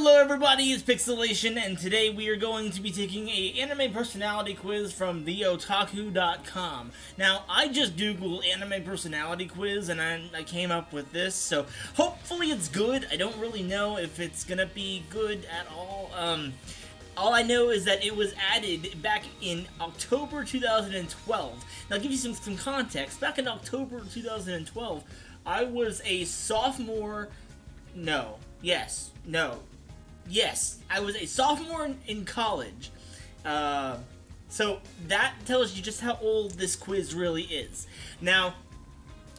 Hello everybody, it's Pixelation, and today we are going to be taking a anime personality quiz from theotaku.com. Now, I just googled anime personality quiz, and I came up with this, so hopefully it's good. I don't really know if it's gonna be good at all. All I know is that it was added back in October 2012. Now, I'll give you some context. Back in October 2012, I was a sophomore... Yes, I was a sophomore in college. So that tells you just how old this quiz really is. Now,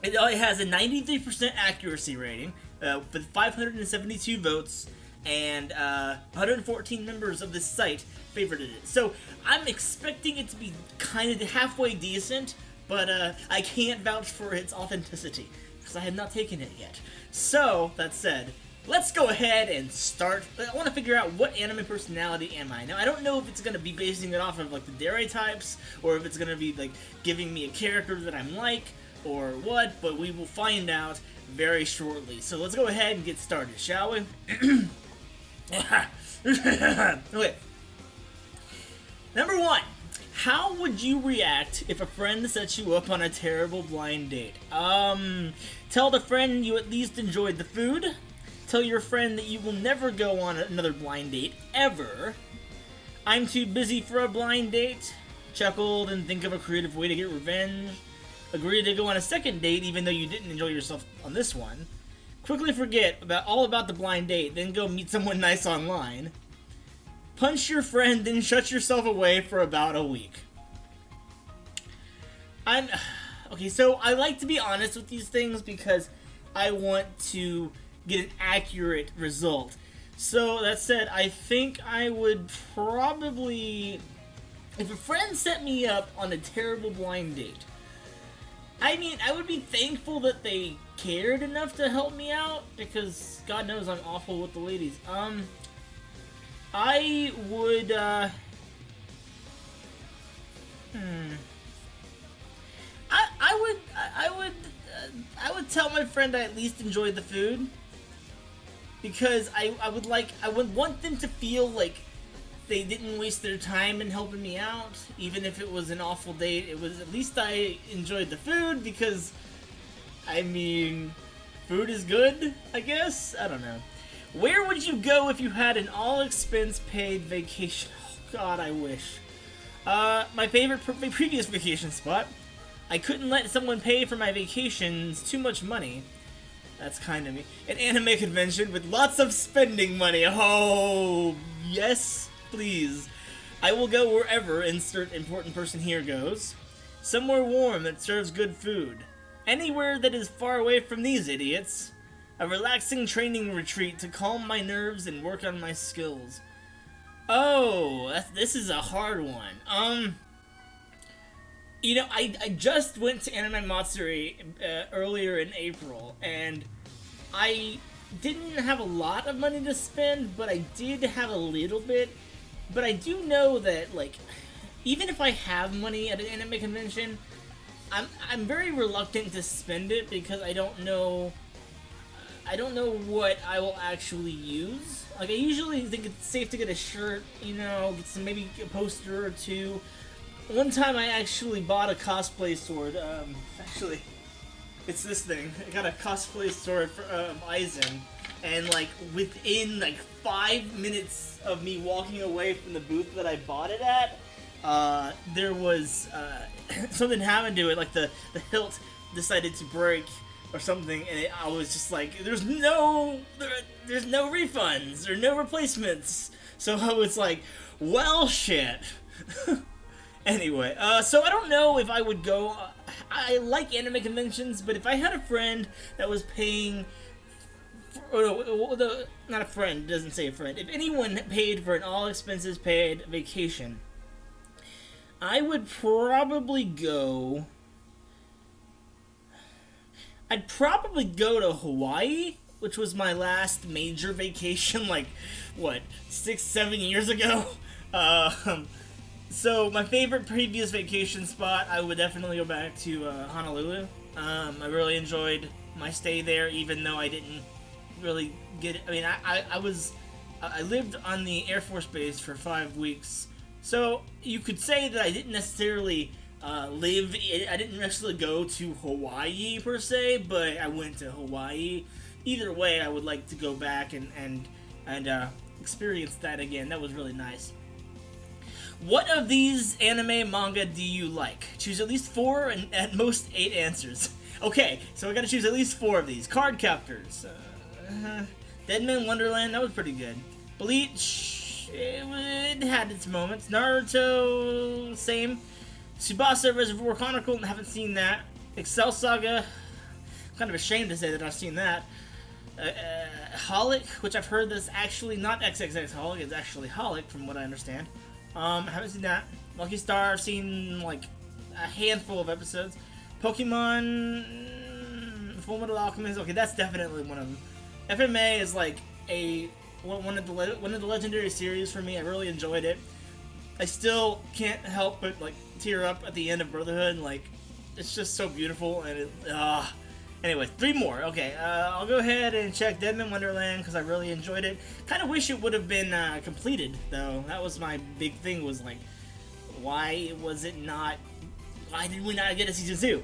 it has a 93% accuracy rating, with 572 votes, and 114 members of this site favorited it. So I'm expecting it to be kind of halfway decent, but I can't vouch for its authenticity, because I have not taken it yet. So, that said, let's go ahead and start. I want to figure out what anime personality am I. Now, I don't know if it's going to be basing it off of, like, the dere types, or if it's going to be, like, giving me a character that I'm like, or what, but we will find out very shortly. So let's go ahead and get started, shall we? Okay. Number 1. How would you react if a friend sets you up on a terrible blind date? Tell the friend you at least enjoyed the food. Tell your friend that you will never go on another blind date, ever. I'm too busy for a blind date. Chuckled and think of a creative way to get revenge. Agree to go on a second date even though you didn't enjoy yourself on this one. Quickly forget all about the blind date, then go meet someone nice online. Punch your friend, then shut yourself away for about a week. Okay, so I like to be honest with these things because I want to get an accurate result. So, that said, I think I would probably... If a friend set me up on a terrible blind date, I mean, I would be thankful that they cared enough to help me out, because God knows I'm awful with the ladies. I would, I would tell my friend I at least enjoyed the food, because I would want them to feel like they didn't waste their time in helping me out, even if it was an awful date. It was at least I enjoyed the food, because, I mean, food is good, I guess? I don't know. Where would you go if you had an all-expense-paid vacation? Oh, God, I wish. My previous vacation spot. I couldn't let someone pay for my vacation. It's too much money. That's kind of me. An anime convention with lots of spending money. Oh, yes, please. I will go wherever insert important person here goes. Somewhere warm that serves good food. Anywhere that is far away from these idiots. A relaxing training retreat to calm my nerves and work on my skills. Oh, this is a hard one. You know, I just went to Anime Matsuri earlier in April, and I didn't have a lot of money to spend, but I did have a little bit. But I do know that, like, even if I have money at an anime convention, I'm very reluctant to spend it because I don't know what I will actually use. Like, I usually think it's safe to get a shirt, you know, get some, maybe a poster or two. One time I actually bought a cosplay sword. Actually, it's this thing. I got a cosplay sword for Aizen, and like within like 5 minutes of me walking away from the booth that I bought it at, there was something happened to it. Like the hilt decided to break or something, and I was just like, there's no refunds or no replacements. So I was like, well, shit. Anyway, so I don't know if I would go. I like anime conventions, but if I had a friend that was paying, not a friend, doesn't say a friend. If anyone paid for an all expenses paid vacation, I would probably go. I'd probably go to Hawaii, which was my last major vacation, like, what, 6-7 years ago? So, my favorite previous vacation spot, I would definitely go back to Honolulu. I really enjoyed my stay there, even though I didn't really get it. I mean, I was I lived on the Air Force Base for 5 weeks, so you could say that I didn't necessarily I didn't necessarily go to Hawaii per se, but I went to Hawaii. Either way, I would like to go back and experience that again. That was really nice. What of these anime manga do you like? Choose at least 4 and at most 8 answers. Okay, so I gotta choose at least 4 of these. Card Captors. Deadman Wonderland, that was pretty good. Bleach, it had its moments. Naruto, same. Tsubasa Reservoir Chronicle, haven't seen that. Excel Saga, I'm kind of ashamed to say that I've seen that. Holic, which I've heard that's actually not XXX Holic, it's actually Holic from what I understand. I haven't seen that. Lucky Star, I've seen like a handful of episodes. Pokemon, Fullmetal Alchemist, okay, that's definitely one of them. FMA is like one of the legendary series for me. I really enjoyed it. I still can't help but like tear up at the end of Brotherhood. Like, it's just so beautiful, and it. Anyway, 3 more. Okay, I'll go ahead and check Deadman Wonderland because I really enjoyed it. Kind of wish it would have been completed though. That was my big thing. Was like, why was it not? Why did we not get a season 2?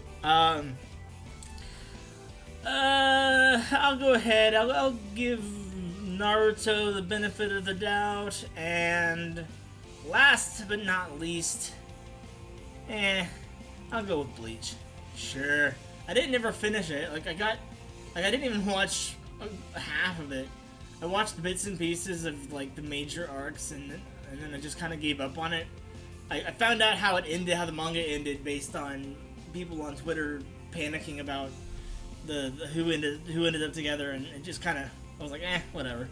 I'll go ahead. I'll give Naruto the benefit of the doubt, and last but not least, I'll go with Bleach. Sure. I didn't ever finish it. I didn't even watch half of it. I watched bits and pieces of like the major arcs, and then I just kind of gave up on it. I found out how it ended, how the manga ended, based on people on Twitter panicking about the who ended up together, and it just kind of, I was like, whatever.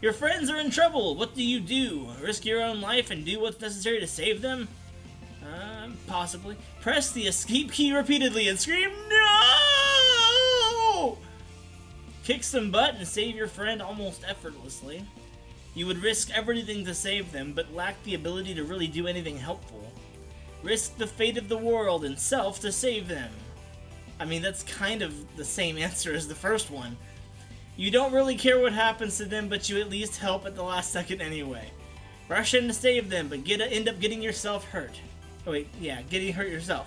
Your friends are in trouble. What do you do? Risk your own life and do what's necessary to save them? Possibly. Press the escape key repeatedly and scream, "No!" Kick some butt and save your friend almost effortlessly. You would risk everything to save them, but lack the ability to really do anything helpful. Risk the fate of the world and self to save them. I mean, that's kind of the same answer as the first one. You don't really care what happens to them, but you at least help at the last second anyway. Rush in to save them, but end up getting yourself hurt. Oh wait, yeah, getting hurt yourself.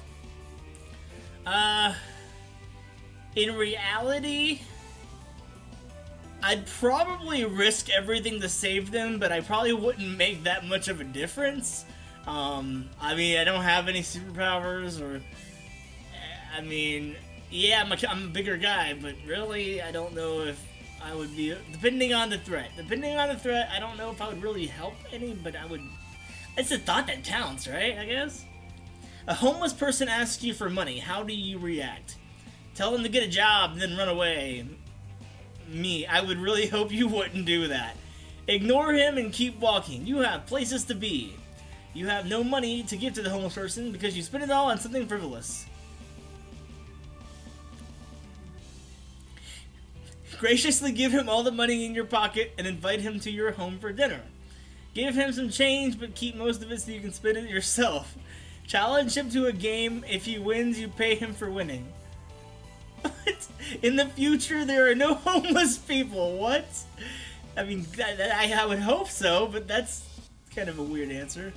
In reality, I'd probably risk everything to save them, but I probably wouldn't make that much of a difference. I mean, I don't have any superpowers, or... I mean, yeah, I'm a bigger guy, but really, I don't know if I would be... Depending on the threat, I don't know if I would really help any, but I would... It's a thought that counts, right, I guess? A homeless person asks you for money. How do you react? Tell them to get a job and then run away. Me, I would really hope you wouldn't do that. Ignore him and keep walking. You have places to be. You have no money to give to the homeless person because you spend it all on something frivolous. Graciously give him all the money in your pocket and invite him to your home for dinner. Give him some change, but keep most of it so you can spend it yourself. Challenge him to a game. If he wins, you pay him for winning. What? In the future, there are no homeless people. What? I mean, I would hope so, but that's kind of a weird answer.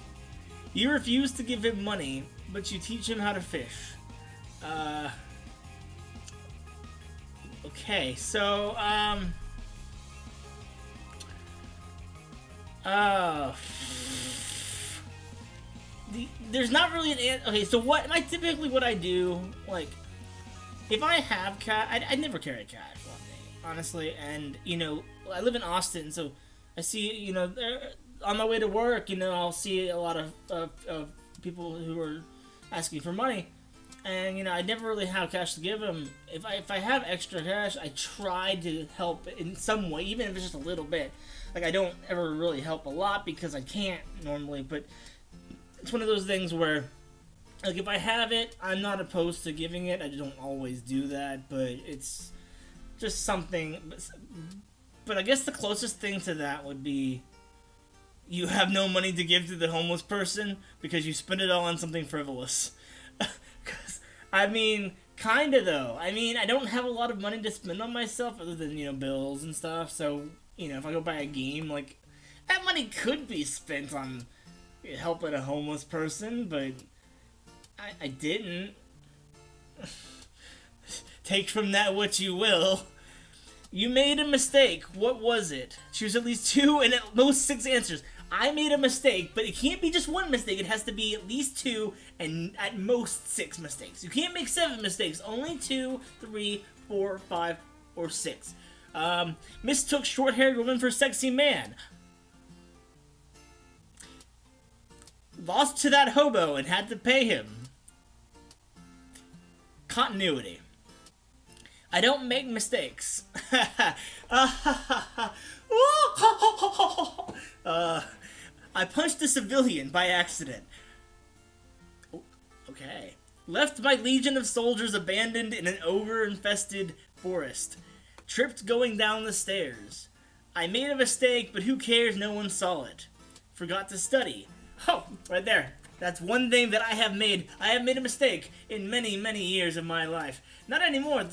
You refuse to give him money, but you teach him how to fish. Okay, so, there's not really an answer. Okay, so what I do, like, if I have cash, I never carry cash on me, honestly, and, you know, I live in Austin, so I see, you know, on my way to work, you know, I'll see a lot of people who are asking for money, and, you know, I never really have cash to give them. If I have extra cash, I try to help in some way, even if it's just a little bit. Like, I don't ever really help a lot because I can't normally, but it's one of those things where, like, if I have it, I'm not opposed to giving it. I don't always do that, but it's just something. But I guess the closest thing to that would be you have no money to give to the homeless person because you spend it all on something frivolous. Because, I mean, kinda though. I mean, I don't have a lot of money to spend on myself other than, you know, bills and stuff, so you know, if I go buy a game, like, that money could be spent on helping a homeless person, but I didn't. Take from that what you will. You made a mistake. What was it? Choose at least 2 and at most 6 answers. I made a mistake, but it can't be just 1 mistake. It has to be at least 2 and at most 6 mistakes. You can't make 7 mistakes. Only 2, 3, 4, 5, or 6. Mistook short-haired woman for sexy man. Lost to that hobo and had to pay him. Continuity. I don't make mistakes. I punched a civilian by accident. Okay. Left my legion of soldiers abandoned in an ogre-infested forest. Tripped going down the stairs. I made a mistake, but who cares? No one saw it. Forgot to study. Oh, right there. That's one thing that I have made. I have made a mistake in many, many years of my life. Not anymore,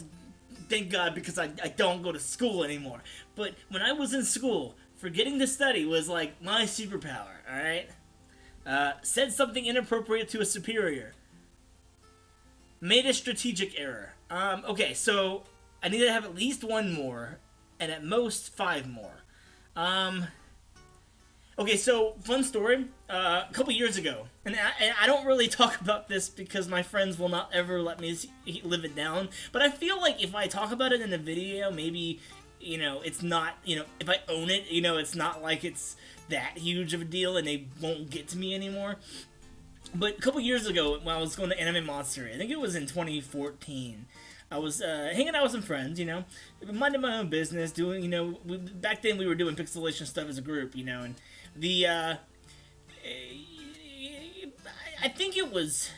thank God, because I don't go to school anymore. But when I was in school, forgetting to study was like my superpower, alright? Said something inappropriate to a superior. Made a strategic error. Okay, so I need to have at least 1 more, and at most 5 more. Okay, so, fun story. A couple years ago, and I don't really talk about this because my friends will not ever let me live it down, but I feel like if I talk about it in a video, maybe, you know, it's not, you know, if I own it, you know, it's not like it's that huge of a deal and they won't get to me anymore. But a couple years ago, when I was going to Anime Matsuri, I think it was in 2014, I was hanging out with some friends, you know, minding my own business, doing, you know, back then we were doing pixelation stuff as a group, you know, and the, I think it was,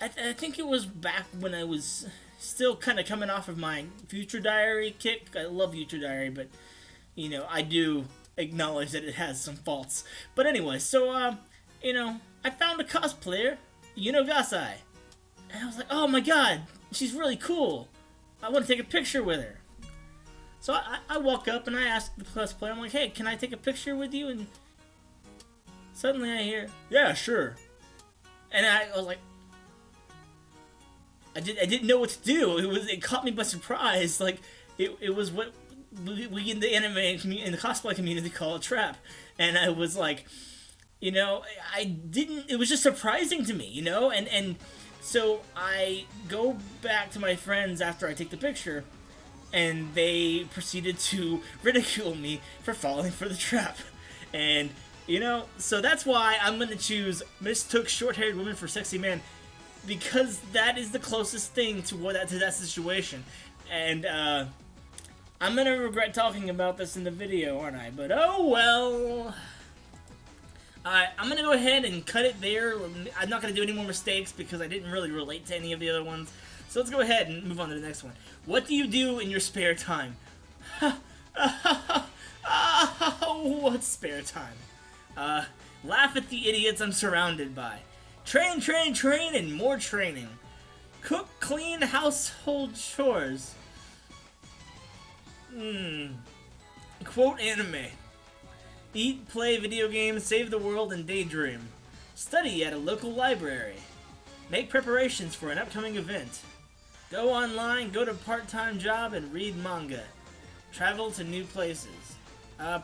I think it was back when I was still kind of coming off of my Future Diary kick. I love Future Diary, but, you know, I do acknowledge that it has some faults. But anyway, so, you know, I found a cosplayer, Yunugasai, and I was like, oh my god, she's really cool. I want to take a picture with her. So I walk up and I ask the cosplayer, I'm like, hey, can I take a picture with you? And suddenly I hear, yeah, sure. And I was like, I didn't know what to do. It caught me by surprise. Like, it was what we in the anime in the cosplay community call a trap. And I was like, you know, it was just surprising to me, you know? And so I go back to my friends after I take the picture, and they proceeded to ridicule me for falling for the trap. And, you know, so that's why I'm going to choose mistook short-haired woman for sexy man, because that is the closest thing to that situation. And, I'm going to regret talking about this in the video, aren't I? But, oh well. Alright, I'm going to go ahead and cut it there. I'm not going to do any more mistakes because I didn't really relate to any of the other ones. So let's go ahead and move on to the next one. What do you do in your spare time? What's spare time? Laugh at the idiots I'm surrounded by. Train, train, train, and more training. Cook, clean, household chores. Quote anime. Eat, play video games, save the world, and daydream. Study at a local library. Make preparations for an upcoming event. Go online, go to part-time job, and read manga. Travel to new places.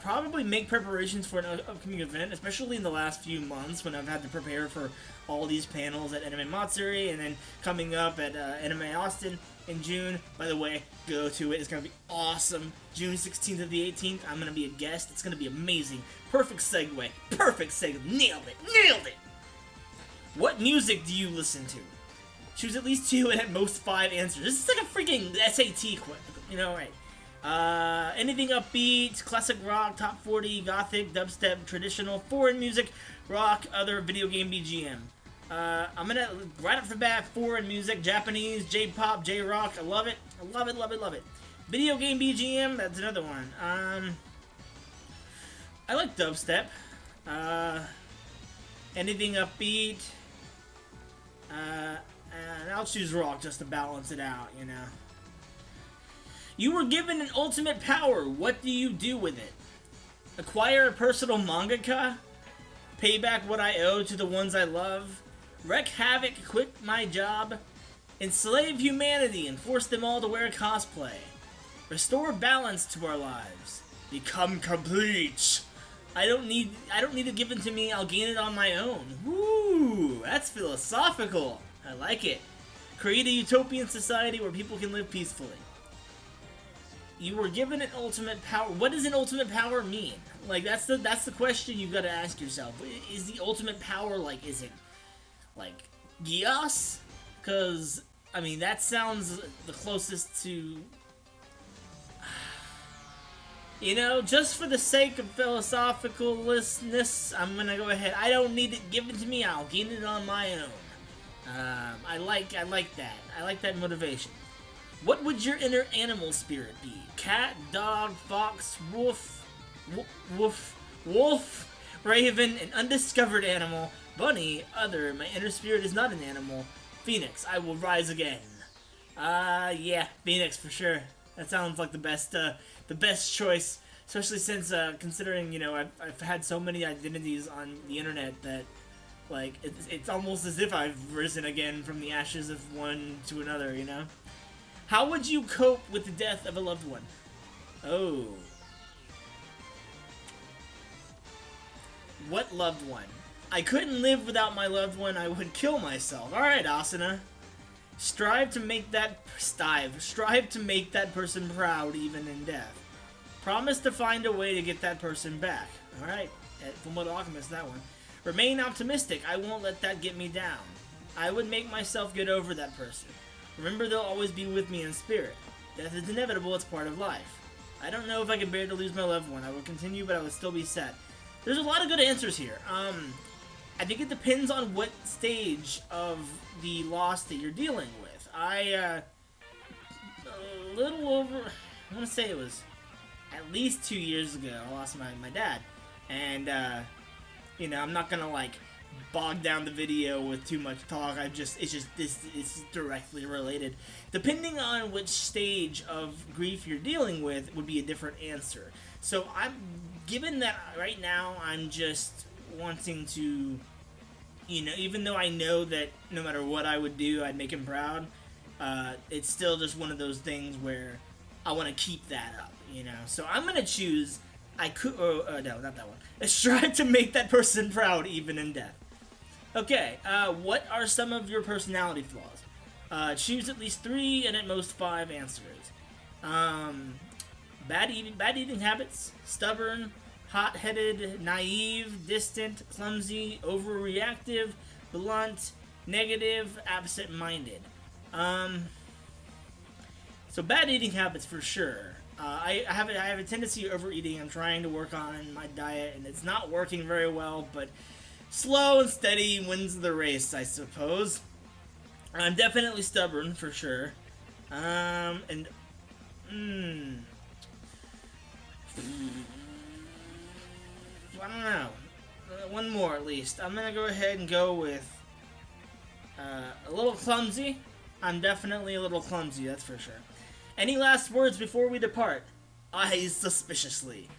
Probably make preparations for an upcoming event, especially in the last few months when I've had to prepare for all these panels at Anime Matsuri, and then coming up at Anime Austin in June. By the way, go to it. It's going to be awesome. June 16th to the 18th, I'm going to be a guest. It's going to be amazing. Perfect segue. Perfect segue. Nailed it. Nailed it. What music do you listen to? Choose at least 2 and at most 5 answers. This is like a freaking SAT quiz. You know, right? Anything upbeat, classic rock, top 40, gothic, dubstep, traditional, foreign music, rock, other video game BGM. I'm gonna, right off the bat, foreign music, Japanese, J-pop, J-rock, I love it. I love it, love it, love it. Video game BGM, that's another one. I like dubstep. Anything upbeat. And I'll choose rock just to balance it out, you know. You were given an ultimate power. What do you do with it? Acquire a personal mangaka. Pay back what I owe to the ones I love. Wreak havoc, quit my job. Enslave humanity and force them all to wear cosplay. Restore balance to our lives. Become complete. I don't need it given to me, I'll gain it on my own. Woo! That's philosophical. I like it. Create a utopian society where people can live peacefully. You were given an ultimate power. What does an ultimate power mean? Like, that's the question you gotta ask yourself. Is the ultimate power, like, is it, like, Gios? Because, I mean, that sounds the closest to... You know, just for the sake of philosophicalness, I'm gonna go ahead. I don't need it given to me, I'll gain it on my own. I like that. I like that motivation. What would your inner animal spirit be? Cat, dog, fox, wolf, raven, an undiscovered animal, bunny, other. My inner spirit is not an animal. Phoenix, I will rise again. Yeah, Phoenix for sure. That sounds like the best choice, especially since considering, you know, I've had so many identities on the internet that, like, it's almost as if I've risen again from the ashes of one to another, you know? How would you cope with the death of a loved one? Oh. What loved one? I couldn't live without my loved one, I would kill myself. Alright, Asuna. Strive to make that person proud even in death. Promise to find a way to get that person back. Alright, from what Alchemist, that one. Remain optimistic, I won't let that get me down. I would make myself get over that person. Remember, they'll always be with me in spirit. Death is inevitable, it's part of life. I don't know if I can bear to lose my loved one. I will continue, but I will still be sad. There's a lot of good answers here. I think it depends on what stage of the loss that you're dealing with. A little over, I want to say it was at least 2 years ago, I lost my dad. And, you know, I'm not gonna, like, bog down the video with too much talk. It's directly related. Depending on which stage of grief you're dealing with would be a different answer. So given that right now I'm just wanting to, you know, even though I know that no matter what I would do, I'd make him proud, it's still just one of those things where I want to keep that up, you know. So I'm gonna choose, no, not that one. Strive to make that person proud even in death. Okay, what are some of your personality flaws? Choose at least 3 and at most 5 answers. Bad eating habits, stubborn, hot-headed, naive, distant, clumsy, overreactive, blunt, negative, absent-minded. So bad eating habits for sure. I have a tendency to overeating. I'm trying to work on my diet, and it's not working very well, but slow and steady wins the race, I suppose. I'm definitely stubborn, for sure. I don't know. One more, at least. I'm gonna go ahead and go with a little clumsy. I'm definitely a little clumsy, that's for sure. Any last words before we depart? Eyes suspiciously.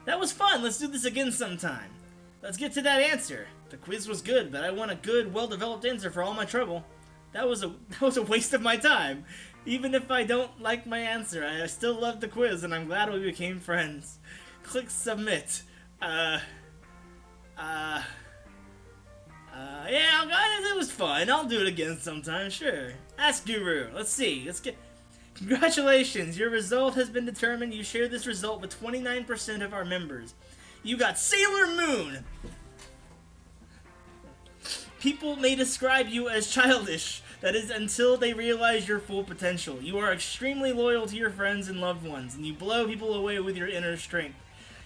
That was fun. Let's do this again sometime. Let's get to that answer. The quiz was good, but I want a good, well-developed answer for all my trouble. That was a waste of my time. Even if I don't like my answer, I still loved the quiz, and I'm glad we became friends. Click submit. Yeah, it was fun. I'll do it again sometime, sure. Ask Guru. Let's see. Congratulations, your result has been determined. You share this result with 29% of our members. You got Sailor Moon! People may describe you as childish. That is until they realize your full potential. You are extremely loyal to your friends and loved ones, and you blow people away with your inner strength.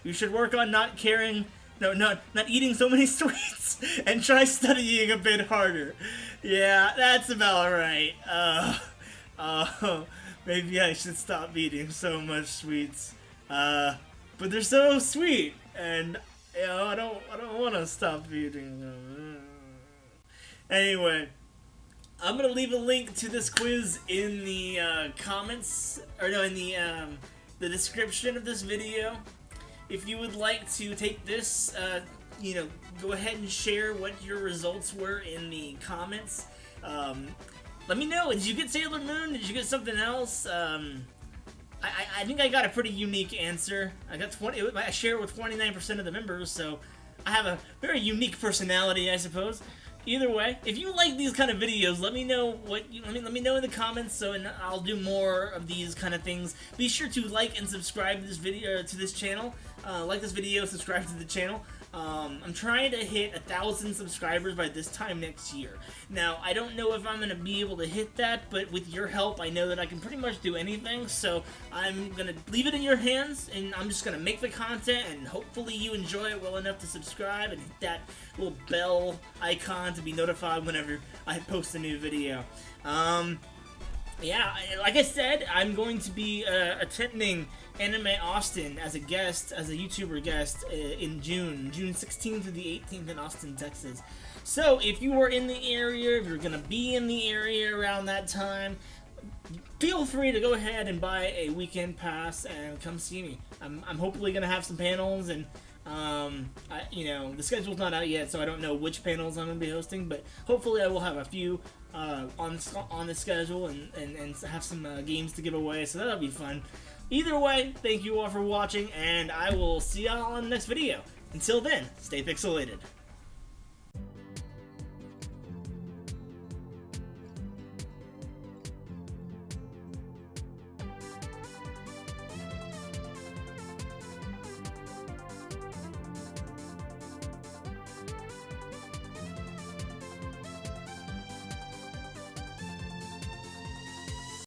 You should work on not eating so many sweets, and try studying a bit harder. Yeah, that's about right. Maybe I should stop eating so much sweets. But they're so sweet, and you know, I don't want to stop eating them. Anyway, I'm gonna leave a link to this quiz in the comments, or no, in the description of this video. if you would like to take this, you know, go ahead and share what your results were in the comments. Let me know. Did you get Sailor Moon? Did you get something else? I think I got a pretty unique answer. I got 20. I share it with 29% of the members, so I have a very unique personality, I suppose. Either way, if you like these kind of videos, let me know what you, let me know in the comments, and I'll do more of these kind of things. Be sure to like and subscribe to this video, to this channel. Like this video, subscribe to the channel. I'm trying to hit 1,000 subscribers by this time next year. Now, I don't know if I'm going to be able to hit that, but with your help, I know that I can pretty much do anything, so I'm going to leave it in your hands, and I'm just going to make the content, and hopefully you enjoy it well enough to subscribe and hit that little bell icon to be notified whenever I post a new video. Yeah, like I said, I'm going to be attending Anime Austin as a guest, as a YouTuber guest, in June 16th to the 18th in Austin, Texas. So, if you are in the area, if you're going to be in the area around that time, feel free to go ahead and buy a weekend pass and come see me. I'm hopefully going to have some panels, and you know, the schedule's not out yet, so I don't know which panels I'm going to be hosting, but hopefully I will have a few on the schedule and have some games to give away, so that'll be fun. Either way, thank you all for watching, and I will see y'all on the next video. Until then, stay pixelated.